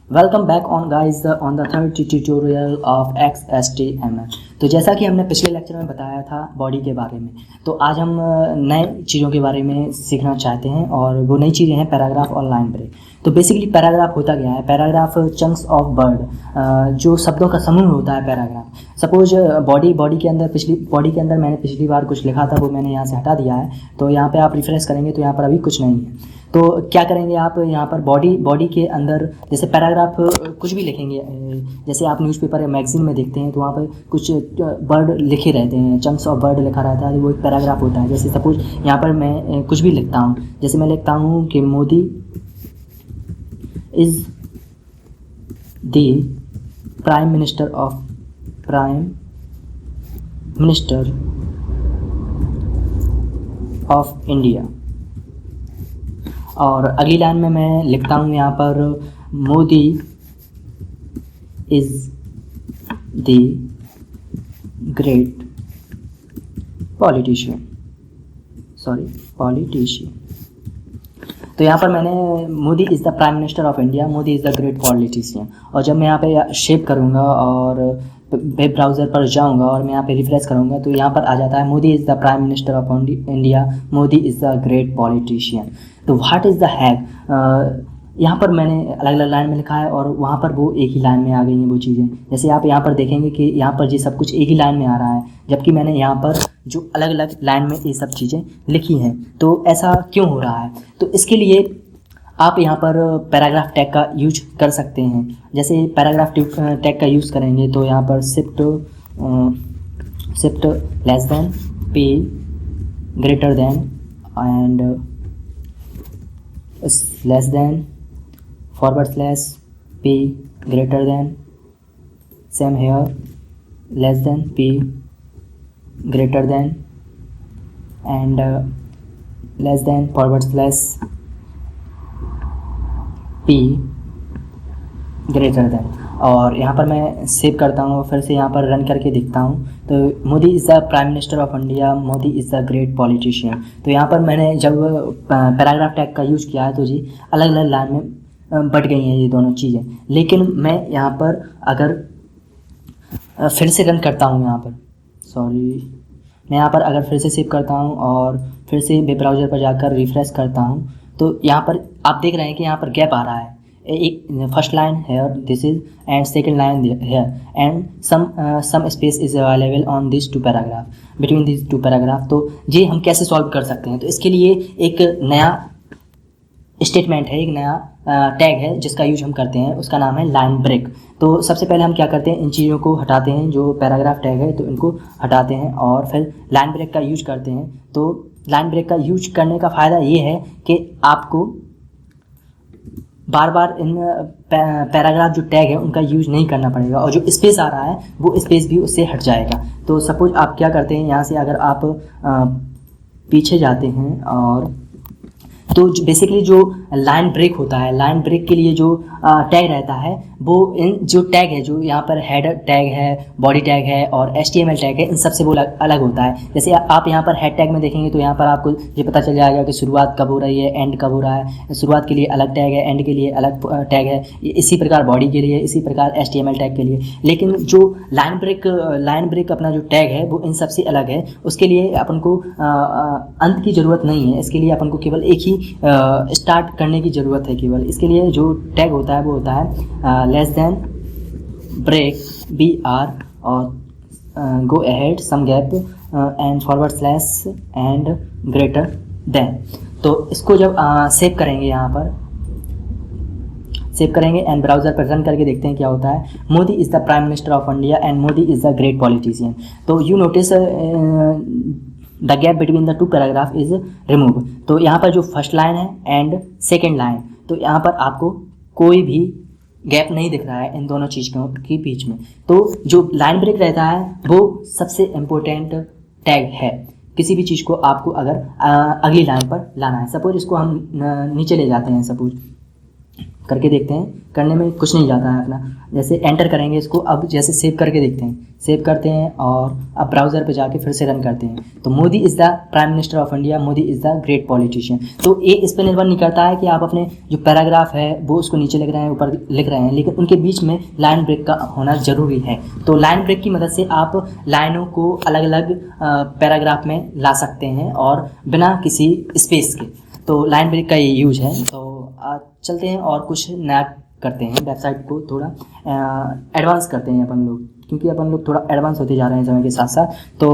Welcome back on guys on the third tutorial of XHTML। तो जैसा कि हमने पिछले लेक्चर में बताया था बॉडी के बारे में, तो आज हम नए चीज़ों के बारे में सीखना चाहते हैं और वो नई चीज़ें हैं पैराग्राफ और लाइन ब्रेक। तो बेसिकली पैराग्राफ होता क्या है? पैराग्राफ चंक्स ऑफ वर्ड, जो शब्दों का समूह होता है पैराग्राफ। सपोज बॉडी के अंदर मैंने पिछली बार कुछ लिखा था, वो मैंने यहाँ से हटा दिया है। तो यहाँ पे आप रिफ्रेश करेंगे तो यहाँ पर अभी कुछ नहीं है। तो क्या करेंगे आप यहाँ पर बॉडी के अंदर जैसे पैराग्राफ कुछ भी लिखेंगे, जैसे आप न्यूज़पेपर या मैगजीन में देखते हैं तो वहाँ पर कुछ वर्ड लिखे रहते हैं, चंक्स ऑफ वर्ड लिखा रहता है, वो एक पैराग्राफ होता है। जैसे सपोज यहाँ पर मैं कुछ भी लिखता हूँ, जैसे मैं लिखता हूँ कि Modi is the prime minister of India. और अगली लाइन में मैं लिखता हूँ यहाँ पर Modi is the great politician. तो यहाँ पर मैंने Modi is the prime minister of India, Modi is the great politician. और जब मैं यहाँ पे शेप करूँगा और वेब ब्राउज़र पर जाऊँगा और मैं यहाँ पे रिफ्रेश करूँगा तो यहाँ पर आ जाता है Modi is the prime minister of India, Modi is the great politician. तो व्हाट इज़ द हैक? यहाँ पर मैंने अलग अलग लाइन में लिखा है और वहाँ पर वो एक ही लाइन में आ गई हैं वो चीज़ें। जैसे आप यहाँ पर देखेंगे कि यहाँ पर ये सब कुछ एक ही लाइन में आ रहा है, जबकि मैंने यहाँ पर जो अलग अलग लाइन में ये सब चीज़ें लिखी हैं। तो ऐसा क्यों हो रहा है? तो इसके लिए आप यहाँ पर पैराग्राफ टैग का यूज कर सकते हैं। जैसे पैराग्राफ टैग का यूज़ करेंगे तो यहाँ पर shift less than P greater than and less than forward slash P greater than, same here less than P greater than and less than forward slash P greater than. और यहाँ पर मैं save करता हूँ, फिर से यहाँ पर रन करके दिखता हूँ। तो Modi is the prime minister of India, Modi is the great politician. तो यहाँ पर मैंने जब पैराग्राफ टैग का यूज़ किया है तो जी अलग अलग लाइन में बट गई हैं ये दोनों चीज़ें। लेकिन मैं यहाँ पर अगर फिर से रन करता हूँ, मैं यहाँ पर अगर फिर से सेव करता हूँ और फिर से वेब ब्राउज़र पर जाकर रिफ्रेश करता हूँ तो यहाँ पर आप देख रहे हैं कि यहाँ पर गैप आ रहा है। एक first line here this is and second line here and some space is available on this two paragraph between this two paragraph. तो ये हम कैसे सॉल्व कर सकते हैं? तो इसके लिए एक नया स्टेटमेंट है, एक नया टैग है जिसका यूज हम करते हैं, उसका नाम है लाइन ब्रेक। तो सबसे पहले हम क्या करते हैं, इन चीज़ों को हटाते हैं, जो पैराग्राफ टैग है तो इनको हटाते हैं और फिर लाइन ब्रेक का यूज करते हैं। तो लाइन ब्रेक का यूज करने का फ़ायदा ये है कि आपको बार बार इन पैराग्राफ जो टैग है उनका यूज नहीं करना पड़ेगा और जो स्पेस आ रहा है वो स्पेस भी उससे हट जाएगा। तो सपोज आप क्या करते हैं, यहाँ से अगर आप पीछे जाते हैं और तो बेसिकली जो लाइन ब्रेक होता है, लाइन ब्रेक के लिए जो टैग रहता है वो इन जो टैग है, जो यहाँ पर हेड टैग है, बॉडी टैग है और HTML टैग है, इन सबसे वो अलग होता है। जैसे आप यहाँ पर हेड टैग में देखेंगे तो यहाँ पर आपको ये पता चल जाएगा कि शुरुआत कब हो रही है, एंड कब हो रहा है। शुरुआत के लिए अलग टैग है, एंड के लिए अलग टैग है, इसी प्रकार बॉडी के लिए, इसी प्रकार HTML टैग के लिए। लेकिन जो लाइन ब्रेक अपना जो टैग है वो इन सबसे अलग है। उसके लिए अपन को अंत की ज़रूरत नहीं है, इसके लिए अपन को केवल एक ही स्टार्ट करने की ज़रूरत है केवल। इसके लिए जो टैग होता है वो होता है लेस देन ब्रेक BR और go ahead some gap and forward slash and greater than. तो इसको जब सेव करेंगे, यहाँ पर सेव करेंगे एंड ब्राउज़र पर रन करके देखते हैं क्या होता है। Modi is the prime minister of India and Modi is the great politician. तो you notice the gap between the two paragraph is remove. तो यहाँ पर जो फर्स्ट लाइन है एंड सेकेंड लाइन, तो यहाँ पर आपको कोई भी गैप नहीं दिख रहा है इन दोनों चीज़ों के बीच में। तो जो लाइन ब्रेक रहता है वो सबसे इम्पोर्टेंट टैग है किसी भी चीज़ को आपको अगर अगली लाइन पर लाना है। सपोज इसको हम नीचे ले जाते हैं, सपोज करके देखते हैं, करने में कुछ नहीं जाता है अपना। जैसे एंटर करेंगे इसको, अब जैसे सेव करके देखते हैं, सेव करते हैं और अब ब्राउज़र पे जाके फिर से रन करते हैं। तो Modi is the prime minister of India, Modi is the great politician. तो ये इस पर निर्भर नहीं करता है कि आप अपने जो पैराग्राफ है वो उसको नीचे लिख रहे हैं ऊपर लिख रहे हैं, लेकिन उनके बीच में लाइन ब्रेक का होना ज़रूरी है। तो लाइन ब्रेक की मदद से आप लाइनों को अलग अलग पैराग्राफ में ला सकते हैं और बिना किसी स्पेस के। तो लाइन ब्रेक का ये यूज है। तो चलते हैं और कुछ नया करते हैं, वेबसाइट को थोड़ा एडवांस करते हैं अपन लोग, क्योंकि अपन लोग थोड़ा एडवांस होते जा रहे हैं समय के साथ साथ। तो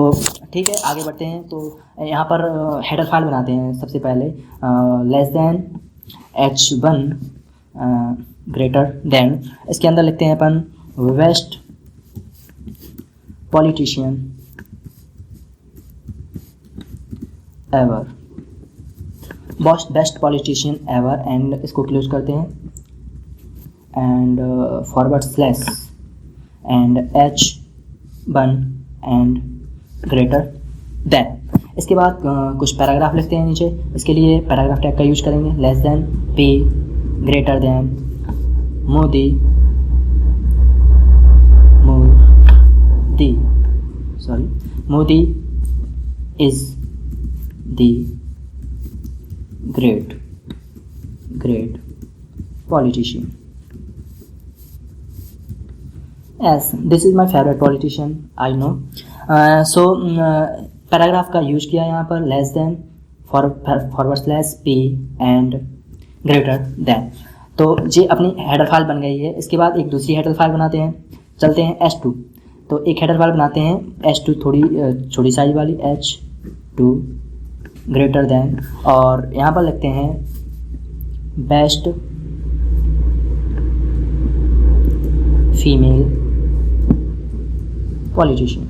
ठीक है, आगे बढ़ते हैं। तो यहाँ पर हेडर फाइल बनाते हैं सबसे पहले, less than h1 greater than, इसके अंदर लिखते हैं अपन best politician ever, best politician ever, and इसको क्लोज करते हैं and forward slash and h1 and greater than. इसके बाद कुछ पैराग्राफ लिखते हैं नीचे। इसके लिए पैराग्राफ टैग का यूज करेंगे, less than p greater than Modi is the great politician. Yes, this is my favorite politician, I know. So paragraph का यूज किया यहाँ पर, less than forward slash p and greater than. तो ये अपनी header file बन गई है। इसके बाद एक दूसरी हेडर फाइल बनाते हैं, चलते हैं h2। तो एक हेडर फाइल बनाते हैं h2, थोड़ी छोटी साइज वाली, h2 ग्रेटर देन, और यहाँ पर लिखते हैं best female politician,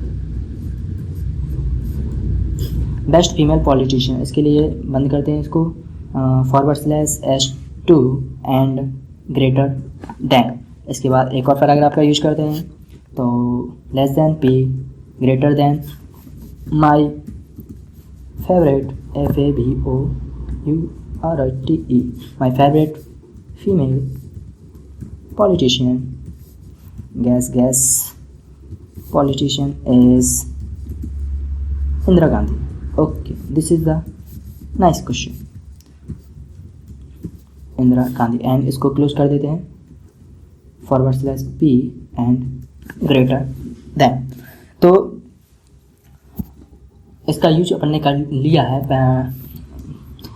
best female politician. इसके लिए बंद करते हैं इसको, forward slash h2 and greater than. इसके बाद एक और पैराग्राफ का यूज करते हैं, तो less than p greater then my favourite FAVOURITE, my favorite female politician, guess politician is Indira Gandhi. Okay, this is the nice question, Indira Gandhi, and इसको close कर देते हैं, forward slash p and greater than. तो इसका use अपन ने कर लिया है।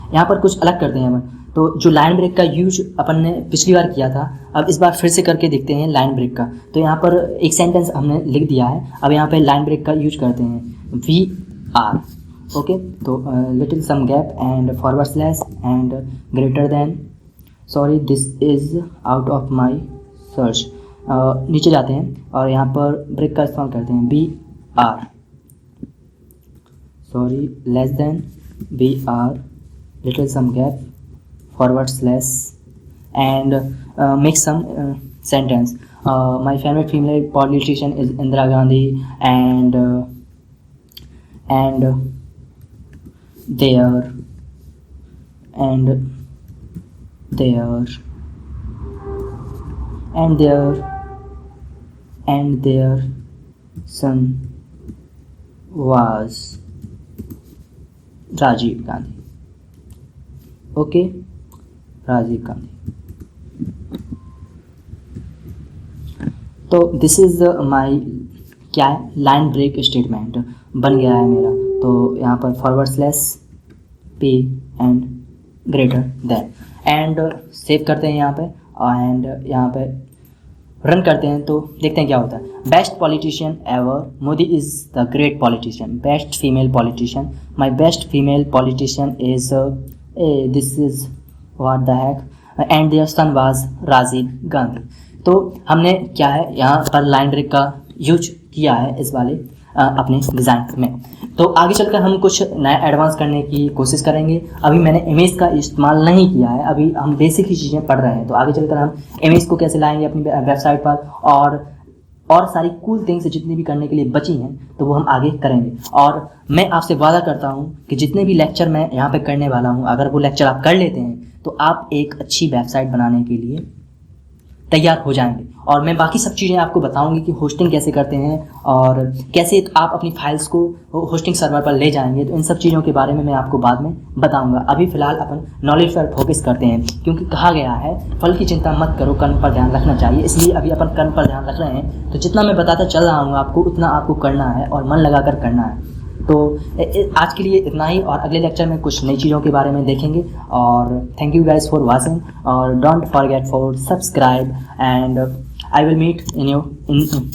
यहाँ पर कुछ अलग करते हैं अपन। तो जो लाइन ब्रेक का यूज अपन ने पिछली बार किया था, अब इस बार फिर से करके देखते हैं लाइन ब्रेक का। तो यहाँ पर एक सेंटेंस हमने लिख दिया है, अब यहाँ पे लाइन ब्रेक का यूज करते हैं, वी आर। ओके, तो little some gap and forward slash and greater than, sorry this is out of my search. नीचे जाते हैं और यहाँ पर ब्रेक का इस्तेमाल करते हैं, B R, sorry less than B R, little some gap, forward slash and make some sentence. My favorite female politician is Indira Gandhi, and their son was Rajiv Gandhi. Okay, Rajiv Gandhi. तो this is my क्या है, line break statement बन गया है मेरा। तो यहाँ पर forward slash p and greater than, and save करते हैं यहाँ पे, एंड यहाँ पे रन करते हैं। तो देखते हैं क्या होता है। Best politician ever, Modi is the great politician. Best female politician, my best female politician is this is what the heck, and their son was Rajiv Gandhi. तो हमने क्या है यहाँ पर लाइन ब्रेक का यूज किया है इस वाले अपने डिज़ाइन में। तो आगे चलकर हम कुछ नया एडवांस करने की कोशिश करेंगे। अभी मैंने इमेज का इस्तेमाल नहीं किया है, अभी हम बेसिक ही चीज़ें पढ़ रहे हैं। तो आगे चलकर हम इमेज को कैसे लाएंगे अपनी वेबसाइट पर, और सारी कूल थिंग्स जितनी भी करने के लिए बची हैं तो वो हम आगे करेंगे। और मैं आपसे वादा करता हूँ कि जितने भी लेक्चर मैं यहाँ पे करने वाला हूँ, अगर वो लेक्चर आप कर लेते हैं तो आप एक अच्छी वेबसाइट बनाने के लिए तैयार हो जाएंगे। और मैं बाकी सब चीज़ें आपको बताऊंगी कि होस्टिंग कैसे करते हैं और कैसे आप अपनी फाइल्स को होस्टिंग सर्वर पर ले जाएंगे। तो इन सब चीज़ों के बारे में मैं आपको बाद में बताऊंगा। अभी फ़िलहाल अपन नॉलेज पर फोकस करते हैं, क्योंकि कहा गया है फल की चिंता मत करो, कर्म पर ध्यान रखना चाहिए। इसलिए अभी अपन कर्म पर ध्यान रख रहे हैं। तो जितना मैं बताता चल रहा हूँ आपको, उतना आपको करना है और मन लगा कर करना है। तो आज के लिए इतना ही, और अगले लेक्चर में कुछ नई चीज़ों के बारे में देखेंगे। और thank you guys for watching, और don't forget for subscribe, and I will meet in you in